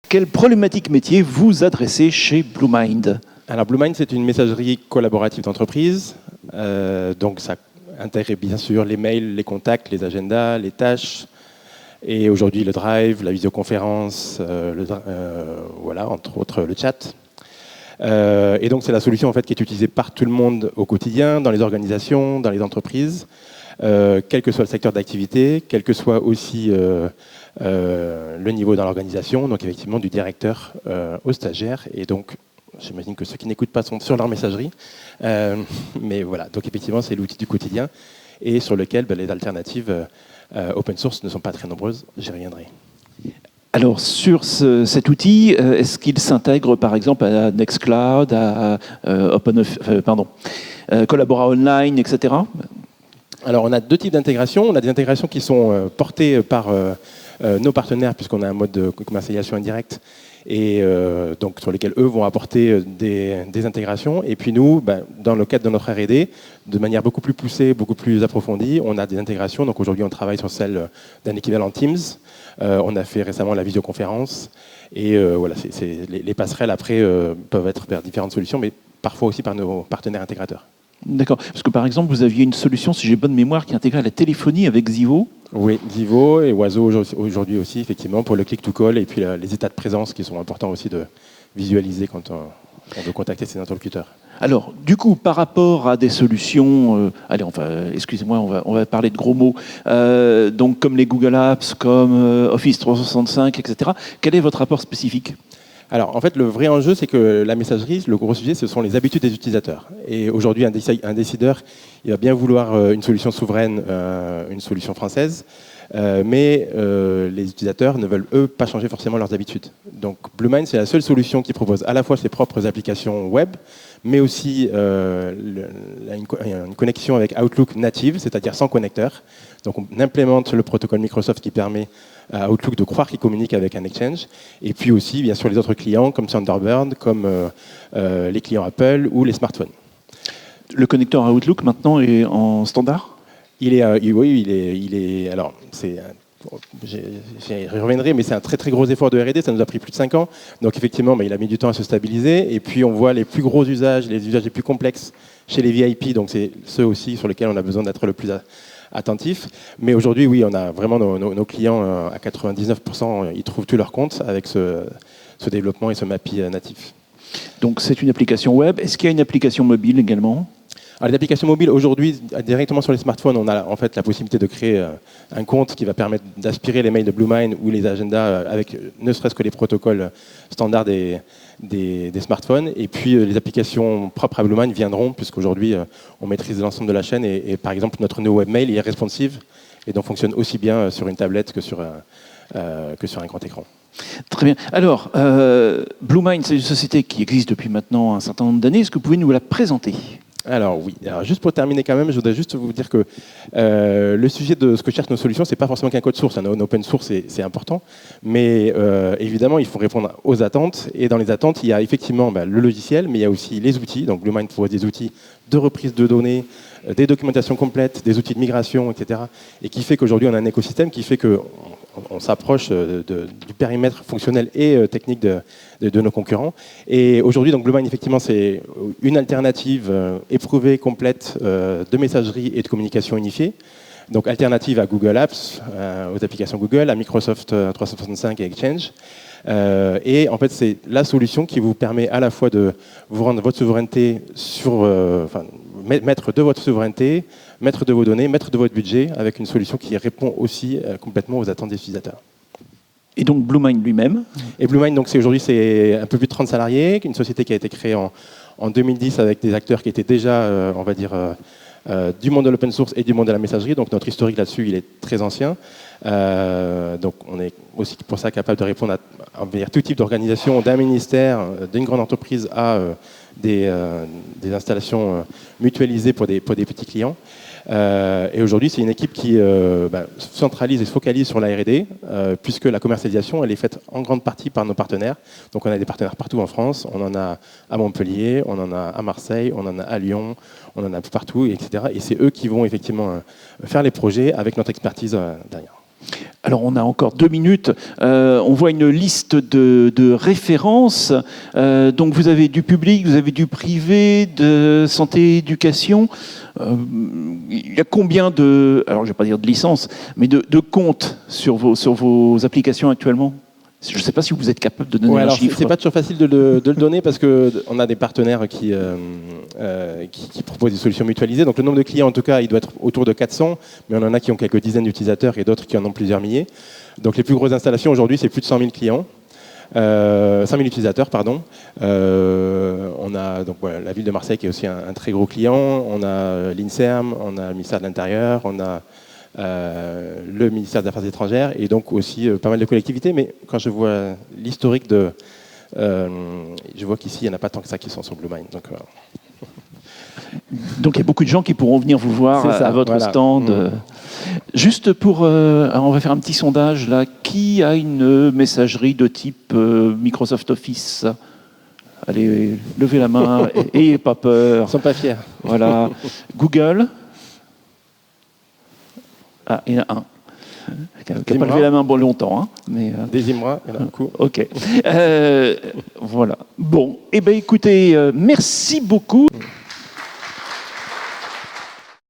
Quelle problématique métier vous adressez chez Bluemind? Alors Bluemind, c'est une messagerie collaborative d'entreprise. Donc ça intègre bien sûr les mails, les contacts, les agendas, les tâches. Et aujourd'hui, le Drive, la visioconférence, voilà, entre autres le chat. Et donc c'est la solution en fait qui est utilisée par tout le monde au quotidien, dans les organisations, dans les entreprises, quel que soit le secteur d'activité, quel que soit aussi le niveau dans l'organisation, donc effectivement du directeur au stagiaire. Et donc j'imagine que ceux qui n'écoutent pas sont sur leur messagerie, mais voilà, donc effectivement c'est l'outil du quotidien et sur lequel les alternatives open source ne sont pas très nombreuses, j'y reviendrai. Alors, sur cet outil, est-ce qu'il s'intègre par exemple à Nextcloud, à Collabora Online, etc. Alors, on a deux types d'intégrations. On a des intégrations qui sont portées par nos partenaires, puisqu'on a un mode de commercialisation indirecte, et donc sur lesquels eux vont apporter des intégrations. Et puis nous, dans le cadre de notre R&D, de manière beaucoup plus poussée, beaucoup plus approfondie, on a des intégrations. Donc aujourd'hui, on travaille sur celle d'un équivalent Teams. On a fait récemment la visioconférence. Et voilà, les passerelles après peuvent être vers différentes solutions, mais parfois aussi par nos partenaires intégrateurs. D'accord. Parce que par exemple, vous aviez une solution, si j'ai bonne mémoire, qui intégrait la téléphonie avec Zivo. Oui, Zivo et Oiseau aujourd'hui aussi, effectivement, pour le click-to-call et puis les états de présence qui sont importants aussi de visualiser quand on veut contacter ses interlocuteurs. Alors, du coup, par rapport à des solutions, excusez-moi, on va parler de gros mots, donc comme les Google Apps, comme Office 365, etc. Quel est votre rapport spécifique ? Alors, en fait, le vrai enjeu, c'est que la messagerie, le gros sujet, ce sont les habitudes des utilisateurs. Et aujourd'hui, un décideur, il va bien vouloir une solution souveraine, une solution française, mais les utilisateurs ne veulent, eux, pas changer forcément leurs habitudes. Donc, Bluemind, c'est la seule solution qui propose à la fois ses propres applications web, mais aussi une connexion avec Outlook native, c'est-à-dire sans connecteur. Donc, on implémente le protocole Microsoft qui permet à Outlook de croire qu'il communique avec un Exchange. Et puis aussi, bien sûr, les autres clients comme Thunderbird, comme les clients Apple ou les smartphones. Le connecteur à Outlook, maintenant, est en standard ? Oui, il est. Alors, j'y reviendrai, mais c'est un très très gros effort de R&D, ça nous a pris plus de 5 ans. Donc effectivement, il a mis du temps à se stabiliser. Et puis on voit les plus gros usages, les usages les plus complexes chez les VIP. Donc c'est ceux aussi sur lesquels on a besoin d'être le plus attentif. Mais aujourd'hui, oui, on a vraiment nos clients à 99%, ils trouvent tous leurs comptes avec ce développement et ce MAPI natif. Donc c'est une application web. Est-ce qu'il y a une application mobile également ? Alors, les applications mobiles, aujourd'hui, directement sur les smartphones, on a en fait la possibilité de créer un compte qui va permettre d'aspirer les mails de Bluemind ou les agendas avec ne serait-ce que les protocoles standards des smartphones. Et puis, les applications propres à Bluemind viendront, puisqu'aujourd'hui, on maîtrise l'ensemble de la chaîne. Et par exemple, notre nouveau webmail est responsive et donc fonctionne aussi bien sur une tablette que sur un grand écran. Très bien. Alors, Bluemind, c'est une société qui existe depuis maintenant un certain nombre d'années. Est-ce que vous pouvez nous la présenter ? Alors oui, alors, juste pour terminer quand même, je voudrais juste vous dire que le sujet de ce que cherchent nos solutions, c'est pas forcément qu'un code source. Un open source, c'est important, mais évidemment, il faut répondre aux attentes. Et dans les attentes, il y a effectivement le logiciel, mais il y a aussi les outils. Donc Bluemind propose des outils de reprise de données, des documentations complètes, des outils de migration, etc. Et qui fait qu'aujourd'hui, on a un écosystème qui fait qu'on s'approche du périmètre fonctionnel et technique de nos concurrents. Et aujourd'hui, donc Bluemind, effectivement, c'est une alternative éprouvée, complète de messagerie et de communication unifiée. Donc alternative à Google Apps, aux applications Google, à Microsoft 365 et Exchange. Et en fait, c'est la solution qui vous permet à la fois de vous rendre votre souveraineté mettre de votre souveraineté, mettre de vos données, mettre de votre budget, avec une solution qui répond aussi complètement aux attentes des utilisateurs. Et donc Bluemind lui-même ? Et Bluemind, donc c'est un peu plus de 30 salariés, une société qui a été créée en 2010 avec des acteurs qui étaient déjà, on va dire, du monde de l'open source et du monde de la messagerie. Donc notre historique là-dessus, il est très ancien. Donc on est aussi pour ça capable de répondre à tout type d'organisation, d'un ministère, d'une grande entreprise à des installations mutualisées pour des petits clients. Et aujourd'hui, c'est une équipe qui centralise et se focalise sur la R&D, puisque la commercialisation, elle est faite en grande partie par nos partenaires. Donc on a des partenaires partout en France, on en a à Montpellier, on en a à Marseille, on en a à Lyon, on en a partout, etc. Et c'est eux qui vont effectivement faire les projets avec notre expertise derrière. Alors, on a encore 2 minutes. On voit une liste de références. Donc, vous avez du public, vous avez du privé, de santé, éducation. Il y a combien de, alors je ne vais pas dire de licences, mais de comptes sur vos applications actuellement? Je ne sais pas si vous êtes capable de donner un chiffre. C'est pas toujours facile de le donner parce qu'on a des partenaires qui proposent des solutions mutualisées. Donc le nombre de clients, en tout cas, il doit être autour de 400, mais on en a qui ont quelques dizaines d'utilisateurs et d'autres qui en ont plusieurs milliers. Donc les plus grosses installations aujourd'hui, c'est plus de 100 000 clients. 100 000 utilisateurs, pardon. On a donc, voilà, la ville de Marseille qui est aussi un très gros client. On a l'INSERM, on a le ministère de l'Intérieur, on a le ministère des Affaires étrangères et donc aussi pas mal de collectivités. Mais quand je vois l'historique je vois qu'ici, il n'y en a pas tant que ça qui sont sur Bluemind. Donc il y a beaucoup de gens qui pourront venir vous voir à votre stand. Juste pour... on va faire un petit sondage là. Qui a une messagerie de type Microsoft Office? Allez, levez la main, ayez pas peur. Ils ne sont pas fiers. Voilà. Google? Ah, il y en a un. Qui n'a pas levé la main bon longtemps. Hein, mais, des Imra, il y en a beaucoup. Ok. Voilà. Bon, eh bien écoutez, merci beaucoup.